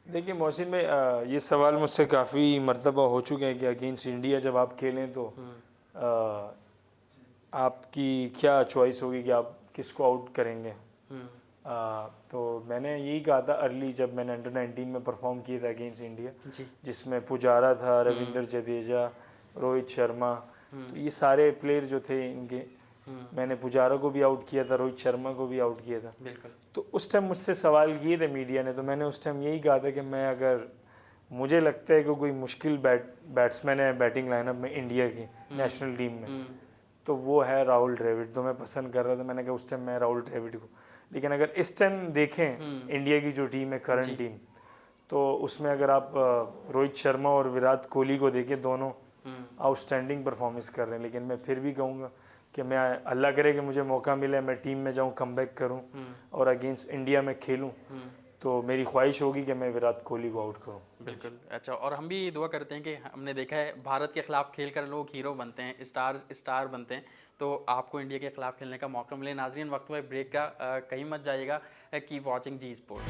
S2: देखिए मोहसिन भाई, ये सवाल मुझसे काफ़ी मरतबा हो चुके हैं कि अगेंस्ट इंडिया जब आप खेलें तो आपकी क्या चॉइस होगी कि आप किसको आउट करेंगे। तो मैंने यही कहा था अर्ली, जब मैंने अंडर 19 में परफॉर्म किया था अगेंस्ट इंडिया, जिसमें पुजारा था, रविंद्र जडेजा, रोहित शर्मा, तो ये सारे प्लेयर जो थे इनके, मैंने पुजारा को भी आउट किया था, रोहित शर्मा को भी आउट किया था। तो उस टाइम मुझसे सवाल किए थे मीडिया ने, तो मैंने उस टाइम यही कहा था कि मैं अगर मुझे लगता है कि कोई मुश्किल बैट्समैन है बैटिंग लाइनअप में इंडिया की नेशनल टीम में, तो वो है राहुल द्रविड़। तो मैं पसंद कर रहा था, मैंने कहा उस टाइम मैं राहुल द्रविड़ को। लेकिन अगर इस टाइम देखें इंडिया की जो टीम है करंट टीम, तो उसमें अगर आप रोहित शर्मा और विराट कोहली को देखें, दोनों आउटस्टैंडिंग परफॉर्मेंस कर रहे हैं। लेकिन मैं फिर भी कहूँगा कि मैं अल्लाह करे कि मुझे मौका मिले, मैं टीम में जाऊँ, कमबैक करूँ और अगेंस्ट इंडिया में खेलूँ, तो मेरी ख्वाहिश होगी कि मैं विराट कोहली को आउट करूं।
S1: बिल्कुल। अच्छा, और हम भी दुआ करते हैं कि हमने देखा है भारत के खिलाफ खेलकर लोग हीरो बनते हैं, स्टार बनते हैं, तो आपको इंडिया के खिलाफ खेलने का मौका मिले। नाजरीन, वक्त हुआ ब्रेक का, कहीं मत जाइएगा, keep watching Zee sports.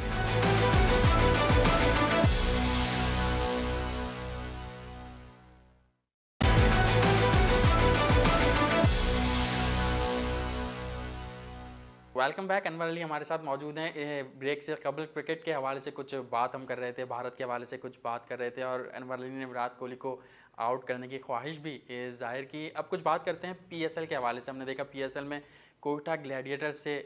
S1: Welcome back. Anwar Ali हमारे साथ मौजूद हैं। ब्रेक से कबल क्रिकेट के हवाले से कुछ बात हम कर रहे थे, भारत के हवाले से कुछ बात कर रहे थे और अनवर अली ने विराट कोहली को आउट करने की ख्वाहिश भी जाहिर की। अब कुछ बात करते हैं पीएसएल के हवाले से। हमने देखा पीएसएल में कोयटा ग्लैडिएटर से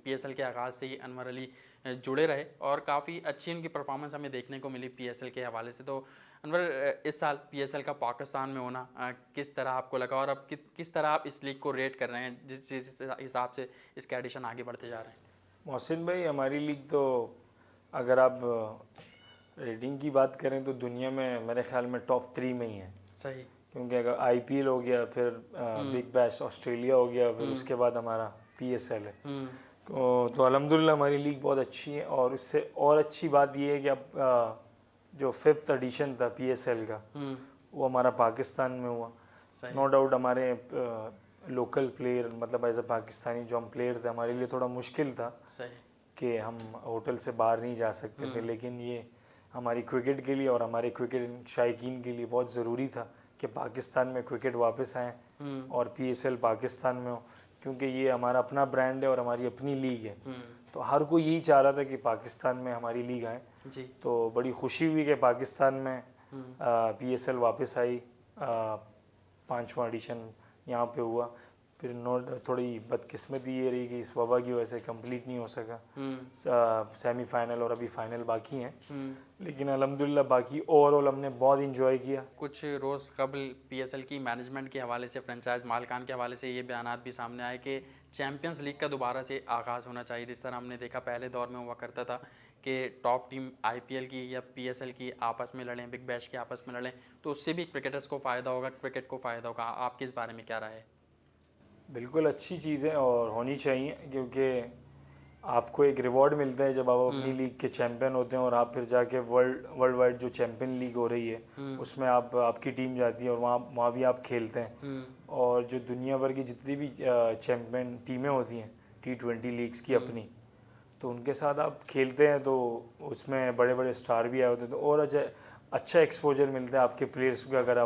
S1: पीएसएल के आगाज़ से ही अनवर अली जुड़े रहे और काफ़ी अच्छी उनकी परफॉर्मेंस हमें देखने को मिली पीएसएल के हवाले से। तो अनवर, इस साल पीएसएल का पाकिस्तान में होना किस तरह आपको लगा और अब किस तरह आप इस लीग को रेट कर रहे हैं, जिस हिसाब से इसके एडिशन आगे बढ़ते जा रहे हैं?
S2: मोहसिन भाई, हमारी लीग तो अगर आप रेटिंग की बात करें तो दुनिया में मेरे ख्याल में टॉप 3 में ही है।
S1: सही।
S2: क्योंकि अगर आईपीएल हो गया, फिर बिग बैश ऑस्ट्रेलिया हो गया, फिर उसके बाद हमारा पीएसएल है। तो अल्हम्दुलिल्लाह हमारी लीग बहुत अच्छी है। और इससे और अच्छी बात ये है कि अब जो 5th एडिशन था पीएसएल का वो हमारा पाकिस्तान में हुआ। नो डाउट हमारे लोकल प्लेयर, मतलब एज अ पाकिस्तानी जो हम प्लेयर थे, हमारे लिए थोड़ा मुश्किल था कि हम होटल से बाहर नहीं जा सकते थे। लेकिन ये हमारी क्रिकेट के लिए और हमारे क्रिकेट शायकीन के लिए बहुत ज़रूरी था कि पाकिस्तान में क्रिकेट वापस आए और पीएसएल पाकिस्तान में हो, क्योंकि ये हमारा अपना ब्रांड है और हमारी अपनी लीग है। तो हर कोई यही चाह रहा था कि पाकिस्तान में हमारी लीग आए
S1: जी।
S2: तो बड़ी खुशी हुई कि पाकिस्तान में पीएसएल वापस आई। 5वां एडिशन यहाँ पे हुआ। फिर थोड़ी बदकिस्मती ये रही कि इस वबा की वजह से कंप्लीट नहीं हो सका सेमीफाइनल, और अभी फाइनल बाकी हैं। लेकिन अल्हम्दुलिल्लाह बाकी ओवरऑल हमने बहुत इंजॉय किया।
S1: कुछ रोज़ कबल पीएसएल की मैनेजमेंट के हवाले से, फ्रेंचाइज मालिकान के हवाले से ये बयानात भी सामने आए कि चैम्पियंस लीग का दोबारा से आगाज़ होना चाहिए। जिस तरह हमने देखा पहले दौर में हुआ करता था कि टॉप टीम आईपीएल की या पीएसएल की आपस में लड़ें, बिग बैश के आपस में लड़ें, तो उससे भी क्रिकेटर्स को फ़ायदा होगा, क्रिकेट को फ़ायदा होगा। आपकी इस बारे में क्या राय है?
S2: बिल्कुल अच्छी चीज़ है और होनी चाहिए, क्योंकि आपको एक रिवॉर्ड मिलता है जब आप अपनी लीग के चैंपियन होते हैं और आप फिर जाके वर्ल्ड वाइड जो चैंपियन लीग हो रही है उसमें आपकी टीम जाती है और वहाँ भी आप खेलते हैं। और जो दुनिया भर की जितनी भी चैंपियन टीमें होती हैं T20 लीग्स की अपनी, तो उनके साथ आप खेलते हैं तो उसमें बड़े बड़े स्टार भी आए होते हैं, तो और अच्छा एक्सपोजर मिलता है आपके प्लेयर्स को। अगर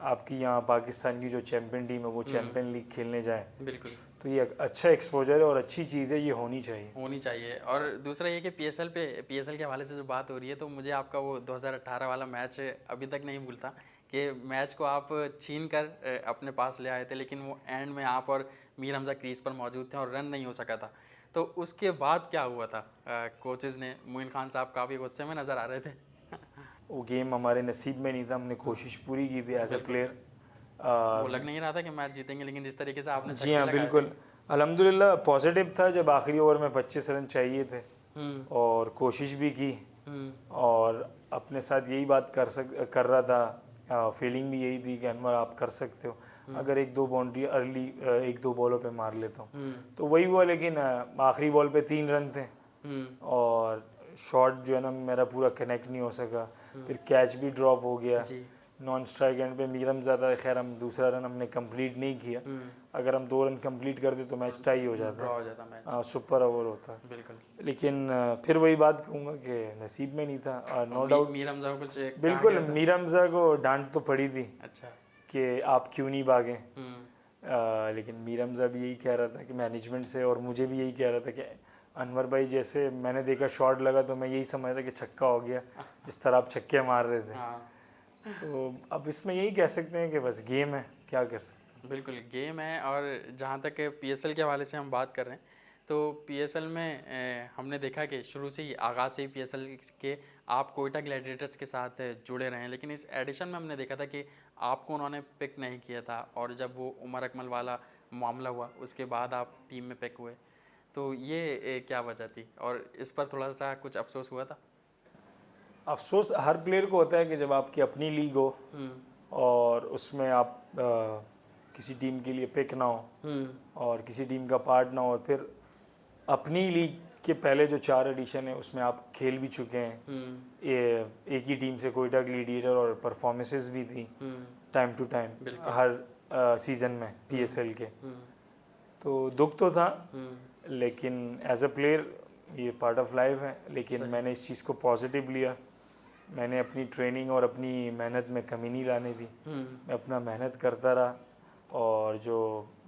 S2: आपकी यहाँ पाकिस्तान की जो चैंपियन टीम है वो चैंपियन लीग खेलने जाए,
S1: बिल्कुल,
S2: तो ये अच्छा एक्सपोजर है और अच्छी चीज़ है, ये होनी चाहिए।
S1: और दूसरा ये कि पीएसएल के हवाले से जो बात हो रही है, तो मुझे आपका वो 2018 वाला मैच अभी तक नहीं भूलता कि मैच को आप छीन कर अपने पास ले आए थे, लेकिन वो एंड में आप और मीर हमजा क्रीज पर मौजूद थे और रन नहीं हो सका था। तो उसके बाद क्या हुआ था? कोचेज़ ने, मोइन खान साहब काफ़ी गुस्से में नज़र आ रहे थे।
S2: वो गेम हमारे नसीब में नहीं था, हमने कोशिश पूरी की थी एज ए प्लेयर।
S1: वो लग नहीं रहा था कि मैच जीतेंगे, लेकिन जिस तरीके से आपने
S2: जी हाँ, बिल्कुल अल्हम्दुलिल्लाह पॉजिटिव था जब आखिरी ओवर में 25 रन चाहिए थे और कोशिश भी की और अपने साथ यही बात कर रहा था। फीलिंग भी यही थी कि अनवर आप कर सकते हो, अगर 1-2 बाउंड्री अर्ली 1-2 बॉलों पे मार लेता हूँ। तो वही हुआ, लेकिन आखिरी बॉल पे 3 रन थे और शॉट जो है ना मेरा पूरा कनेक्ट नहीं हो सका। फिर कैच भी ड्रॉप हो गया नॉन स्ट्राइक एंड पे। मीरम ज़्यादा, खैर हम दूसरा रन हमने कंप्लीट नहीं किया। अगर हम 2 रन कंप्लीट करते तो मैच टाई हो जाता, सुपर ओवर होता।
S1: बिल्कुल।
S2: लेकिन फिर वही बात कहूँगा कि नसीब में नहीं था। और नो डाउट
S1: मीर हमजा कुछ
S2: बिल्कुल मीर हमजा को डांट तो पड़ी थी
S1: अच्छा
S2: कि आप क्यों नहीं भागे। लेकिन मीर हमजा भी यही कह रहा था कि मैनेजमेंट से, और मुझे भी यही कह रहा था कि अनवर भाई जैसे मैंने देखा शॉट लगा तो मैं यही समझ था कि छक्का हो गया, जिस तरह आप छक्के मार रहे थे। तो अब इसमें यही कह सकते हैं कि बस गेम है, क्या कर सकते हैं।
S1: बिल्कुल गेम है। और जहाँ तक पीएसएल के हवाले से हम बात कर रहे हैं, तो पीएसएल में हमने देखा कि शुरू से ही, आगाज़ से ही पीएसएल के आप कोयटा ग्लैडिएटर्स के साथ जुड़े रहे हैं, लेकिन इस एडिशन में हमने देखा था कि आपको उन्होंने पिक नहीं किया था और जब वो उमर अकमल वाला मामला हुआ उसके बाद आप टीम में पिक हुए। तो ये क्या वजह थी और इस पर थोड़ा सा कुछ अफसोस हुआ था?
S2: अफसोस हर प्लेयर को होता है कि जब आपकी अपनी लीग हो और उसमें आप किसी टीम के लिए पिक ना हो और किसी टीम का पार्ट ना हो, फिर अपनी लीग के पहले जो 4 एडिशन है उसमें आप खेल भी चुके हैं एक ही टीम से, कोयटा ग्लैडिएटर, और परफॉर्मेंसेस भी थी टाइम टू टाइम हर सीज़न में पीएसएल के। तो दुख तो था, लेकिन एज अ प्लेयर ये पार्ट ऑफ लाइफ है। लेकिन मैंने इस चीज़ को पॉजिटिव लिया। मैंने अपनी ट्रेनिंग और अपनी मेहनत में कमी नहीं लाने दी। मैं अपना मेहनत करता रहा और जो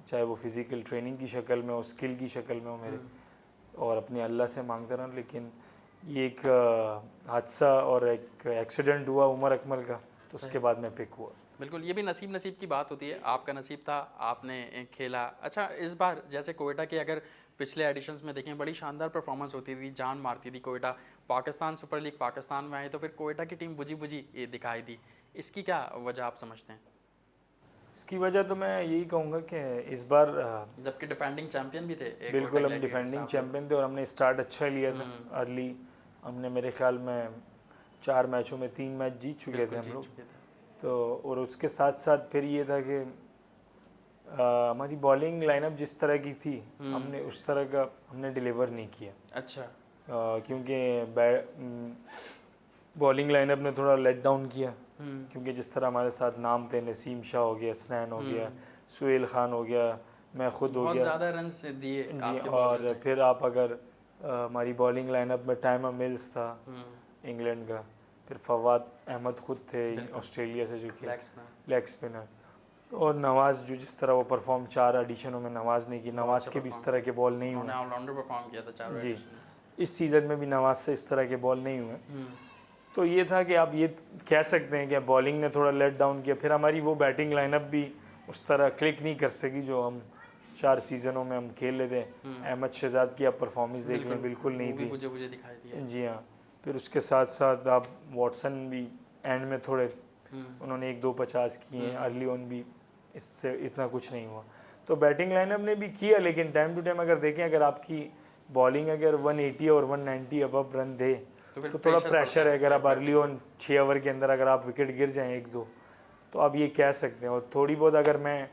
S2: चाहे वो फिज़िकल ट्रेनिंग की शक्ल में हो, स्किल की शक्ल में हो मेरे, और अपनी अल्लाह से मांगता रहा। लेकिन ये एक हादसा और एक एक्सीडेंट हुआ उमर अकमल का, तो उसके बाद मैं पिक हुआ।
S1: बिल्कुल, ये भी नसीब की बात होती है। आपका नसीब था, आपने खेला। अच्छा, इस बार जैसे कोयटा के अगर पिछले एडिशंस में देखें, बड़ी शानदार परफॉर्मेंस होती थी, जान मारती थी कोयटा। पाकिस्तान सुपर लीग पाकिस्तान में आए तो फिर कोयटा की टीम बुझी बुझी दिखाई दी। इसकी क्या वजह आप समझते हैं?
S2: इसकी वजह तो मैं यही कहूँगा कि इस बार
S1: जबकि डिफेंडिंग चैंपियन भी थे
S2: बिल्कुल हम डिफेंडिंग चैंपियन थे और हमने स्टार्ट अच्छा लिया था अर्ली। हमने मेरे ख्याल में 4 मैचों में 3 मैच जीत चुके थे हम लोग। तो और उसके साथ साथ फिर ये था कि हमारी बॉलिंग लाइनअप जिस तरह की थी, हमने उस तरह का हमने डिलीवर नहीं किया।
S1: अच्छा।
S2: क्योंकि बॉलिंग लाइनअप ने थोड़ा लेट डाउन किया, क्योंकि जिस तरह हमारे साथ नाम थे, नसीम शाह हो गया, स्नैन हो गया, सुहेल खान हो गया, मैं खुद हो गया,
S1: बहुत ज़्यादा रन्स दिए
S2: जी।
S1: आपके
S2: और फिर आप अगर हमारी बॉलिंग लाइनअप में टाइमर मिल्स था इंग्लैंड का, फिर फवाद अहमद खुद थे ऑस्ट्रेलिया से जो कि लेग स्पिनर, और नवाज जो जिस तरह वो परफॉर्म 4 एडिशनों में नवाज ने की, नवाज के भी इस तरह के बॉल नहीं हुए।
S1: ऑलराउंडर परफॉर्म किया था 4
S2: जी, इस सीज़न में भी नवाज से इस तरह के बॉल नहीं हुए। तो ये था कि आप ये कह सकते हैं कि बॉलिंग ने थोड़ा लेट डाउन किया। फिर हमारी वो बैटिंग लाइनअप भी उस तरह क्लिक नहीं कर सकी जो हम 4 सीज़नों में हम खेल लेते हैं। अहमद शहजाद की आप परफॉर्मेंस देख लें, बिल्कुल नहीं थी।
S1: मुझे दिखाई दिया।
S2: जी हाँ। फिर उसके साथ साथ आप वॉटसन भी एंड में थोड़े उन्होंने 1-2 50 किए हैं, अर्ली ऑन भी इससे इतना कुछ नहीं हुआ। तो बैटिंग लाइनअप ने भी किया, लेकिन टाइम टू टाइम अगर देखें, अगर आपकी बॉलिंग अगर 180 और 190 अबव रन दे तो थोड़ा प्रेशर है। अगर आप अर्ली ऑन 6 ओवर के अंदर अगर आप विकेट गिर जाएं 1-2, तो आप ये कह सकते हैं। और थोड़ी बहुत अगर मैं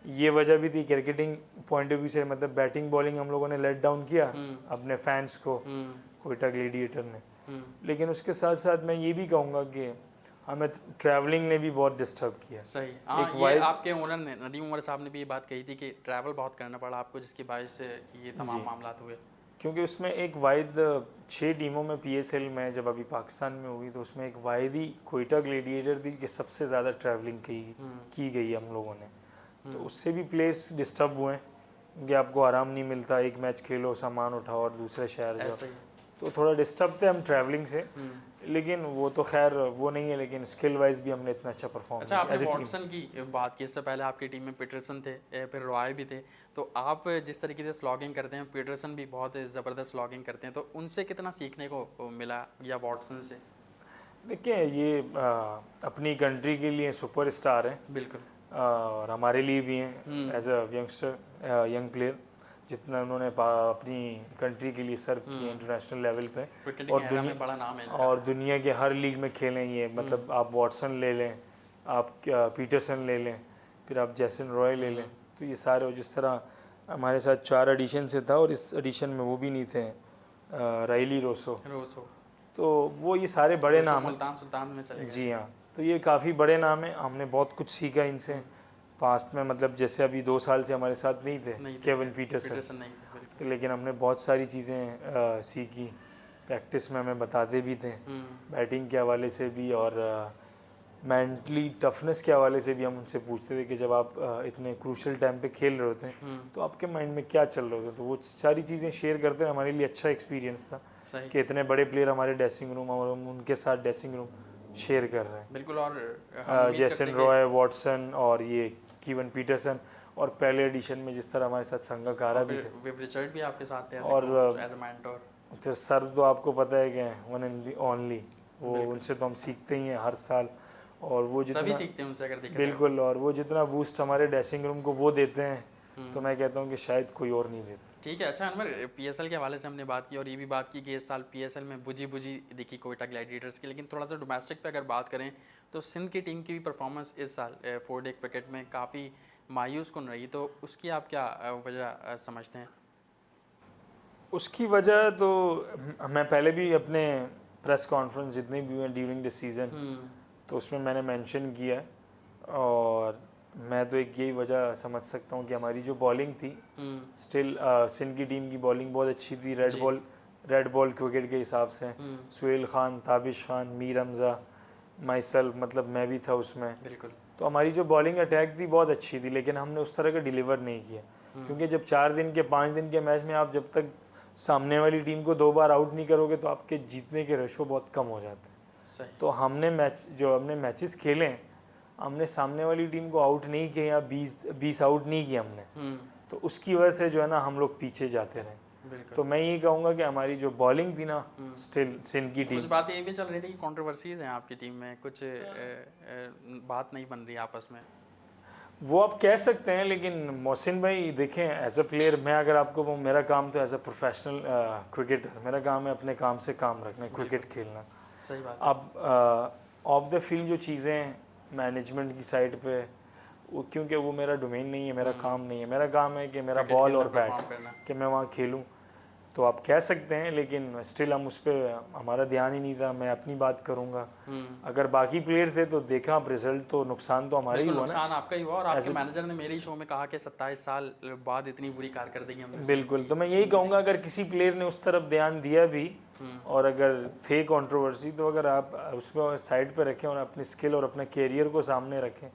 S2: ये वजह भी थी क्रिकेटिंग पॉइंट ऑफ व्यू से, मतलब बैटिंग बॉलिंग हम लोगों ने लेट डाउन किया अपने फैंस को, कोयटा ग्लेडिएटर ने। लेकिन उसके साथ साथ मैं ये भी कहूँगा कि हमें ट्रैवलिंग ने भी बहुत डिस्टर्ब किया।
S1: सही। हाँ, ये आपके ओनर ने, नदीम उमर साहब ने भी ये बात कही थी कि ट्रैवल बहुत करना पड़ा आपको, जिसकी वजह से ये तमाम मामला हुए।
S2: क्योंकि उसमें एक वाहिद 6 टीमों में PSL में जब अभी पाकिस्तान में हुई, तो उसमें एक वाहिद ही कोयटा ग्लेडिएटर थी कि सबसे ज़्यादा ट्रैवलिंग की गई हम लोगों ने। तो उससे भी प्लेस डिस्टर्ब हुए क्योंकि आपको आराम नहीं मिलता, एक मैच खेलो, सामान उठाओ और दूसरे शहर जाओ, तो थोड़ा डिस्टर्ब थे हम ट्रैवलिंग से। लेकिन वो तो खैर वो नहीं है, लेकिन स्किल वाइज भी हमने इतना अच्छा परफॉर्म
S1: किया। अच्छा, आपने वॉटसन की बात की, इससे पहले आपकी टीम में पीटरसन थे, फिर रॉय भी थे। तो आप जिस तरीके से स्लॉगिंग करते हैं, पीटरसन भी बहुत ज़बरदस्त स्लॉगिंग करते हैं, तो उनसे कितना सीखने को मिला या वॉटसन से?
S2: देखिए, ये अपनी कंट्री के लिए सुपरस्टार हैं,
S1: बिल्कुल,
S2: और हमारे लिए भी हैं as a youngster, young player. जितना उन्होंने अपनी कंट्री के लिए सर्व किया इंटरनेशनल लेवल पे, और
S1: बड़ा नाम है
S2: और दुनिया के हर लीग में खेलें ये। मतलब आप वॉटसन ले लें, आप पीटरसन ले लें, फिर आप जैसन रॉय ले लें, तो ये सारे, जिस तरह हमारे साथ 4 एडिशन से था और इस एडिशन में वो भी नहीं थे, राइली रोसो, तो वो ये सारे बड़े नाम हैं।
S1: सुल्तान में चले गए।
S2: जी हाँ, तो ये काफ़ी बड़े नाम हैं। हमने बहुत कुछ सीखा इनसे पास्ट में, मतलब जैसे अभी 2 साल से हमारे साथ नहीं थे केविन पीटरसन, तो लेकिन हमने बहुत सारी चीज़ें सीखी। प्रैक्टिस में हमें बताते भी थे, बैटिंग के हवाले से भी और मेंटली टफनेस के हवाले से भी हम उनसे पूछते थे कि जब आप इतने क्रूशल टाइम पे खेल रहे होते हैं तो आपके माइंड में क्या चल रहा होता है। तो वो सारी चीज़ें शेयर करते हैं। हमारे लिए अच्छा एक्सपीरियंस था कि इतने बड़े प्लेयर हमारे ड्रेसिंग रूम और उनके साथ ड्रेसिंग रूम शेयर कर रहे हैं।
S1: बिल्कुल। और
S2: जैसन रॉय, वॉटसन और ये केविन पीटरसन, और पहले एडिशन में जिस तरह हमारे साथ संगकारा भी थे,
S1: विव रिचर्ड भी आपके साथ थे
S2: और
S1: एज अ मेंटर।
S2: फिर सर तो आपको पता है कि वन एंड ओनली, वो उनसे तो हम सीखते ही हैं हर साल, और वो जितना
S1: सभी सीखते हैं उनसे अगर देखा
S2: बिल्कुल, और वो जितना बूस्ट हमारे ड्रेसिंग रूम को वो देते हैं, तो मैं कहता हूँ कि शायद कोई और नहीं देता।
S1: ठीक है। अच्छा अनवर, PSL के हवाले से हमने बात की और ये भी बात की कि इस साल PSL में बुझी दिखी कोयटा ग्लैडिएटर्स की, लेकिन थोड़ा सा डोमेस्टिक पे अगर बात करें तो सिंध की टीम की भी परफॉर्मेंस इस साल 4 डे क्रिकेट में काफ़ी मायूस कुन रही, तो उसकी आप क्या वजह समझते हैं?
S2: उसकी वजह तो मैं पहले भी अपने प्रेस कॉन्फ्रेंस जितने भी हुए ड्यूरिंग द सीज़न, तो उसमें मैंने मेंशन किया, और मैं तो एक यही वजह समझ सकता हूँ कि हमारी जो बॉलिंग थी, स्टिल सिंध की टीम की बॉलिंग बहुत अच्छी थी रेड बॉल क्रिकेट के हिसाब से। सुहेल खान, ताबिश खान, मीर हमज़ा, माइसेल्फ, मतलब मैं भी था उसमें,
S1: बिल्कुल,
S2: तो हमारी जो बॉलिंग अटैक थी बहुत अच्छी थी, लेकिन हमने उस तरह का डिलीवर नहीं किया, क्योंकि जब 4 दिन के 5 दिन के मैच में आप जब तक सामने वाली टीम को 2 बार आउट नहीं करोगे तो आपके जीतने के रेशो बहुत कम हो जाते हैं।
S1: सही।
S2: तो हमने मैचेस खेले हैं, हमने सामने वाली टीम को आउट नहीं किया या 20 आउट नहीं किया हमने, तो उसकी वजह से जो है ना हम लोग पीछे जाते रहे। तो मैं ये कहूँगा कि हमारी जो बॉलिंग थी ना, स्टिल सिंध की टीम,
S1: कुछ बातें ये भी चल रही थी कि कंट्रोवर्सीज हैं आपकी टीम में, कुछ बात नहीं बन रही आपस में,
S2: वो आप कह सकते हैं, लेकिन मोहसिन भाई देखें, एज अ प्लेयर मैं अगर आपको कहूँ, मेरा काम तो एज अ प्रोफेशनल क्रिकेटर, मेरा काम है अपने काम से काम रखना, क्रिकेट खेलना।
S1: सही बात।
S2: अब ऑफ द फील्ड जो चीज़ें मैनेजमेंट की साइड पे, वो क्योंकि वो मेरा डोमेन नहीं है, मेरा काम नहीं है, मेरा काम है कि मेरा बॉल और बैट कि मैं वहाँ खेलूँ, तो आप कह सकते हैं, लेकिन स्टिल हम उस पर हमारा ध्यान ही नहीं था। मैं अपनी बात करूँगा, अगर बाकी प्लेयर थे तो देखा आप रिजल्ट, तो नुकसान तो हमारा ही हुआ ना।
S1: नुकसान आपका ही हुआ, और आपके मैनेजर ने मेरे ही शो में कहा कि 27 साल बाद इतनी बुरी कारकर्दगी हमने।
S2: बिल्कुल, तो मैं यही कहूँगा अगर किसी प्लेयर ने उस तरफ ध्यान दिया भी और अगर थे कंट्रोवर्सी, तो अगर आप उस पर साइड पे रखें और अपनी स्किल और अपने कैरियर को सामने रखें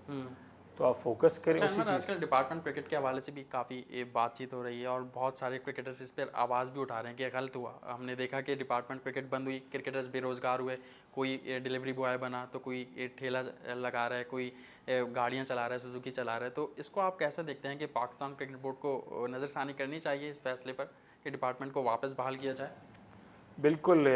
S2: तो आप फोकस करें उसी चीज़।
S1: आजकल डिपार्टमेंट क्रिकेट के हवाले से भी काफ़ी बातचीत हो रही है और बहुत सारे क्रिकेटर्स इस पर आवाज़ भी उठा रहे हैं कि गलत हुआ। हमने देखा कि डिपार्टमेंट क्रिकेट बंद हुई, क्रिकेटर्स बेरोज़गार हुए, कोई डिलीवरी बॉय बना तो कोई ठेला लगा रहा है, कोई गाड़ियाँ चला रहा है, सुजुकी चला रहा है। तो इसको आप कैसे देखते हैं कि पाकिस्तान क्रिकेट बोर्ड को नज़रसानी करनी चाहिए इस फैसले पर कि डिपार्टमेंट को वापस बहाल किया जाए?
S2: बिल्कुल,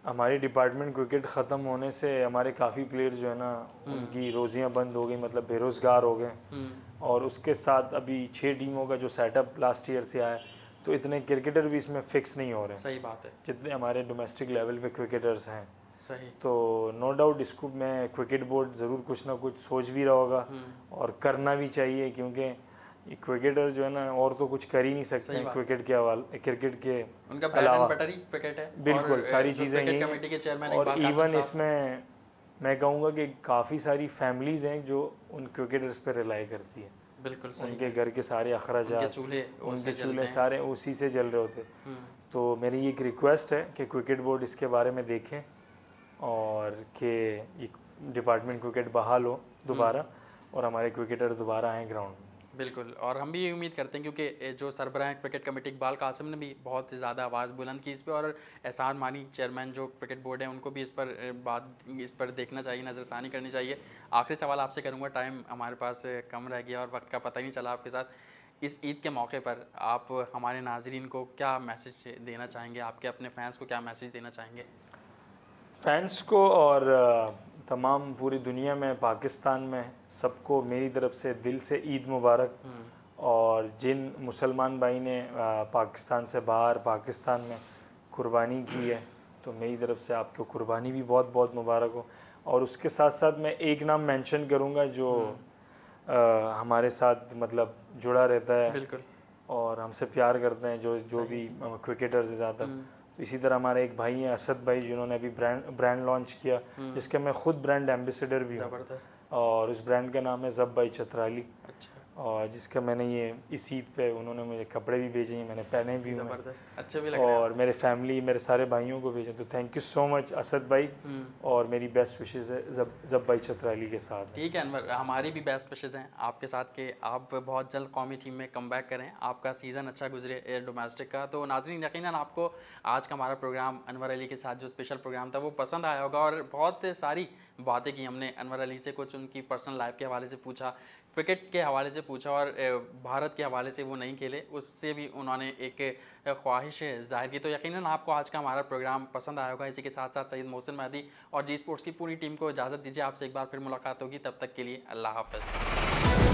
S2: हमारी डिपार्टमेंट क्रिकेट ख़त्म होने से हमारे काफ़ी प्लेयर जो है ना उनकी रोज़ियां बंद हो गई, मतलब बेरोज़गार हो गए। और उसके साथ अभी 6 टीमों का जो सेटअप लास्ट ईयर से आया, तो इतने क्रिकेटर भी इसमें फिक्स नहीं हो रहे।
S1: सही बात है।
S2: जितने हमारे डोमेस्टिक लेवल पे क्रिकेटर्स हैं।
S1: सही।
S2: तो नो डाउट इसको मैं क्रिकेट बोर्ड ज़रूर कुछ ना कुछ सोच भी रहा होगा और करना भी चाहिए, क्योंकि क्रिकेटर जो है ना और तो कुछ कर ही नहीं सकते हैं क्रिकेट के हवाले, क्रिकेट के
S1: उनका अलावा क्रिकेट है।
S2: बिल्कुल, सारी चीज़ें यही
S1: कमेटी के चेयरमैन
S2: और इवन इसमें मैं कहूँगा कि काफ़ी सारी फैमिलीज़ हैं जो उन क्रिकेटर्स पर रिलाई करती है।
S1: बिल्कुल सही।
S2: उनके घर के सारे अखराजात, उनके चूल्हे सारे उसी से जल रहे होते। तो मेरी एक रिक्वेस्ट है कि क्रिकेट बोर्ड इसके बारे में देखें और कि डिपार्टमेंट क्रिकेट बहाल हो दोबारा और हमारे क्रिकेटर दोबारा आएँ ग्राउंड में।
S1: बिल्कुल, और हम भी ये उम्मीद करते हैं क्योंकि जो सरबराह क्रिकेट कमेटी इकबाल कासिम ने भी बहुत ज़्यादा आवाज़ बुलंद की इस पर, और एहसान मानी चेयरमैन जो क्रिकेट बोर्ड है उनको भी इस पर देखना चाहिए, नज़रसानी करनी चाहिए। आखिरी सवाल आपसे करूँगा, टाइम हमारे पास कम रह गया और वक्त का पता ही नहीं चला आपके साथ। इस ईद के मौके पर आप हमारे नाजरीन को क्या मैसेज देना चाहेंगे, आपके अपने फैंस को क्या मैसेज देना चाहेंगे?
S2: फैंस को और तमाम पूरी दुनिया में, पाकिस्तान में सबको मेरी तरफ से दिल से ईद मुबारक। और जिन मुसलमान भाई ने पाकिस्तान से बाहर पाकिस्तान में कुर्बानी की है, तो मेरी तरफ से आपको कुर्बानी भी बहुत बहुत मुबारक हो। और उसके साथ साथ मैं एक नाम मेंशन करूंगा जो हमारे साथ मतलब जुड़ा रहता है।
S1: बिल्कुल।
S2: और हमसे प्यार करते हैं जो भी क्रिकेटर्स ज़्यादा। तो इसी तरह हमारे एक भाई हैं असद भाई, जिन्होंने अभी ब्रांड लॉन्च किया, जिसके मैं खुद ब्रांड एम्बेसडर भी हूँ। और उस ब्रांड का नाम है ज़ब भाई चतराली।
S1: अच्छा।
S2: और जिसका मैंने ये इस ईद पे उन्होंने मुझे कपड़े भी भेजे हैं, मैंने पहने भी हुए,
S1: अच्छे भी लग रहे हैं।
S2: और मेरे फैमिली, मेरे सारे भाइयों को भेजे। तो thank you so much Asad भाई, और मेरी बेस्ट विशेज़ है ज़ब भाई चतराली के साथ।
S1: ठीक है अनवर, हमारी भी बेस्ट विशेज़ हैं आपके साथ कि आप बहुत जल्द कौमी टीम में कमबैक करें, आपका सीज़न अच्छा गुजरे डोमेस्टिक का। तो नाज़रीन, यकीनन आपको आज का हमारा प्रोग्राम अनवर अली के साथ जो स्पेशल प्रोग्राम था वो पसंद आया होगा, और बहुत सारी बातें की हमने अनवर अली से, कुछ उनकी पर्सनल लाइफ के हवाले से पूछा, क्रिकेट के हवाले से पूछा, और भारत के हवाले से वो नहीं खेले उससे भी उन्होंने एक ख्वाहिश जाहिर की। तो यकीनन आपको आज का हमारा प्रोग्राम पसंद आया होगा। इसी के साथ साथ सईद मोहसिन मेहदी और जी स्पोर्ट्स की पूरी टीम को इजाज़त दीजिए। आपसे एक बार फिर मुलाकात होगी, तब तक के लिए अल्लाह हाफ़िज़।